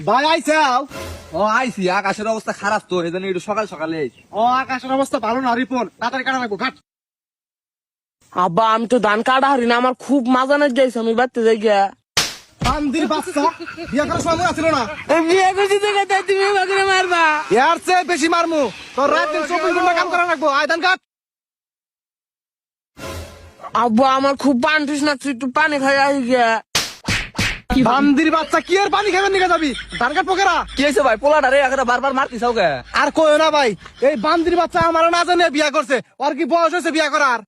ভাই আইসাও। ও আইসি, আকাশের অবস্থা খারাপ তো, এই জন্য একটু সকাল সকালে আইছি। ও আকাশের অবস্থা ভালো না, রিপন তাড়াতাড়ি কাটা লাগবো ঘাট। আব্বা আমি তো ধান কাটা হারি না, আমার খুব মাজা না যাইছে, আমি বাড়তে যাই গিয়া। বান্দির বাচ্চা, বিয়া করার সময় মনে ছিল না? বিয়ে করছি দেখে তাই তুমি বাকরে মারবা। এর চেয়ে বেশি মারমু, তোর রাত দিন 24 ঘন্টা কাম করা লাগবো। আয় ধান কাট। আব্বা আমার খুব পানি তৃষ্ণা, একটু পানি খাই আই গিয়া। বান্দির বাচ্চা, কি আর পানি খাবেন নিকে যাবি? ধান কাট পোকেরা। কি হয়েছে ভাই, পোলাটা রে একটা বারবার মারতিস ওকে? আর কইও না ভাই, এই বান্দির বাচ্চা আমার না জানে বিয়া করছে। ওর কি বয়স হয়েছে বিয়া করার?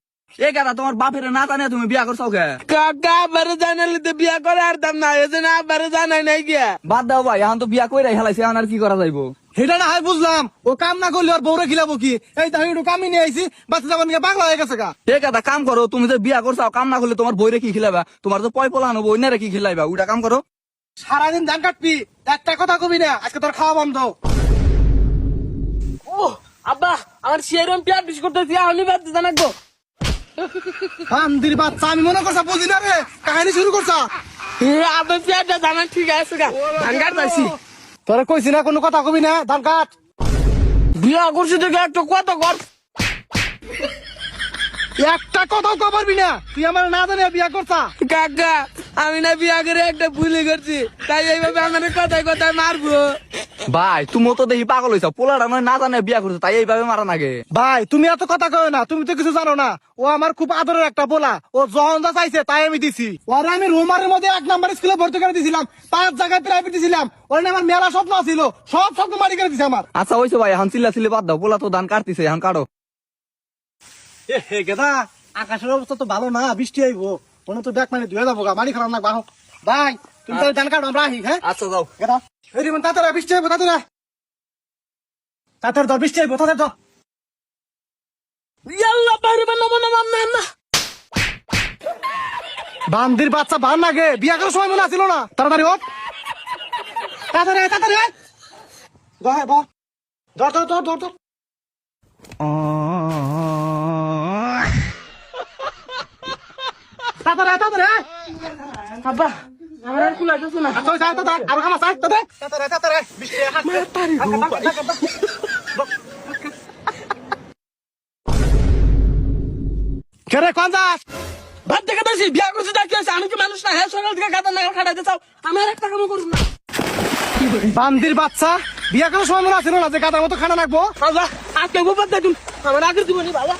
এ গাদা, তোমার বাপের না জানে তুমি বিয়া করছো ওকে? কাকা আব্বারে জানালে তো বিয়া করে আর দাম না, এই জন্য আব্বারে জানাই নাই গিয়া। বাদ দাও ভাই, এখন তো বিয়া কইরাই হেলাইছে, এখন আর কি করা যাইবো? সেটা না হয় বুঝলাম, ও কাম না করলে ওর বউরে খিলাবো কি? এই তাহলে একটু কামি নিয়ে আইছি, বাচ্চা যাবার নিয়ে পাগলা হয়ে গেছে গা। এ গাদা কাম করো, তুমি যে বিয়া করছো কাম না করলে তোমার বইরে কি খিলাবা? তোমার তো পয় পোলা আনো, বইনারে কি খিলাইবা? ওটা কাম করো। সারাদিন ধান কাটবি, একটা কথা কবি না, আজকে তোর খাওয়া বন্ধ। ও আব্বা আমার সেরম পেট বিশ করতেছি, আমি বাড়তে জানাবো। বান্দির বাচ্চা, আমি মনে করছা বুঝি না রে, কাহিনী শুরু করছা। আব্বা পেটটা জানা ঠিক আছে গা, ধান কাটতাছি। তোরা কইছি না কোনো কথা কবি না, ধান কাট। বিয়া করছি দেখে একটা কত কর। একটা কথাও কবরবি না, তুই আমার না জানে বিয়া করছা। কাকা আমি না বিয়া করে একটা ভুলে করছি, তাই এইভাবে আমার কথায় কথায় মারবো। ভাই তুমি তো দেখি পাগল হইছো, পোলাটা নয় না জানে বিয়া করছো, তাই এইভাবে মারা নাগে? ভাই তুমি এত কথা কয় না, তুমি তো কিছু জানো না। ও আমার খুব আদরের একটা পোলা, ও যখন যা চাইছে তাই আমি দিছি। ওর আমি রোমারের মধ্যে 1 নাম্বার স্কুলে ভর্তি করে দিছিলাম, 5 জায়গায় প্রাইভেট দিছিলাম। ওর নিয়ে আমার মেলা স্বপ্ন ছিল, সব স্বপ্ন মারি করে দিছে আমার। আচ্ছা হইছে ভাই, এখন চিল্লা চিল্লি বাদ দাও, পোলা তো ধান কাটতিছে, এখন কাটো। এ হে গেদা, আকাশের অবস্থা তো ভালো না, বৃষ্টি আইবো, মনে তো ব্যাগ মানে ধুয়ে যাবো গা, মারি খারাপ না বাহ। ভাই তুমি তাহলে ধান কাটো, আমরা আহি। হ্যাঁ আচ্ছা যাও। গেদা এই রিমন তাড়াতাড়ি বৃষ্টি আইবো, তাড়াতাড়ি তাড়াতাড়ি ধর, বৃষ্টি আইবো, তাড়াতাড়ি ধর। ইয়াল্লা বাইরে বানাবো না মাম্মা না। বান্দির বাচ্চা ভান লাগে, বিয়া করার সময় মনে ছিল না। তাড়াতাড়ি ওঠ, তাড়াতাড়ি আয়, তাড়াতাড়ি আয়। ধর হ্যাঁ, ধর ধর ধর ধর ধর। তাড়াতাড়ি আয়, তাড়াতাড়ি আয়। আব্বা আমার আর কুলাইতেছে না। আচ্ছা, আয়, তাড়াতাড়ি, আরো খামাস, আয়, তাড়াতাড়ি, তাড়াতাড়ি, তাড়াতাড়ি আয়। বৃষ্টি আয়, হাত, হাত, হাত, হাত। কে রে, কোন যাস? ভাত দেখে দিয়েছি বিয়া করছি দেখি আছে, আমি কি মানুষ না? হ্যাঁ সকাল থেকে গাদা নাগাল খাটাইতে চাও, আমি আর একটা কামও করবো না। বান্দির বাচ্চা, বিয়া করার সময় মনে ছিল না যে গাদার মতো খানা রাখবো। আব্বা আজকে গোপাত দেখুন আমার আগের জীবনে বাবা।